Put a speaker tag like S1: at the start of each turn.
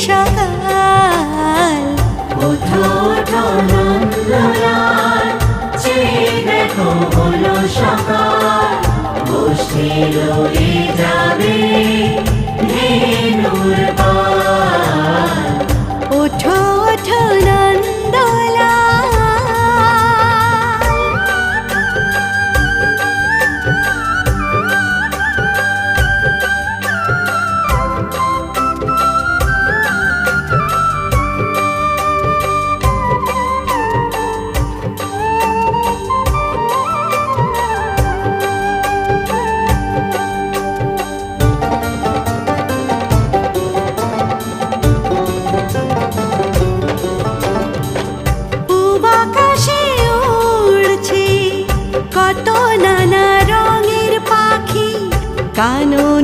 S1: সকাল।
S2: ওঠো ওঠো নন্দলাল, চেয়ে দেখো হলো সকাল। গোষ্ঠী লয়ে যাবে ধেনুর পাল।
S1: ওঠো ওঠো নন্দলাল। পূব আকাশে উড়ছে কত নানা রঙের পাখি, কাননে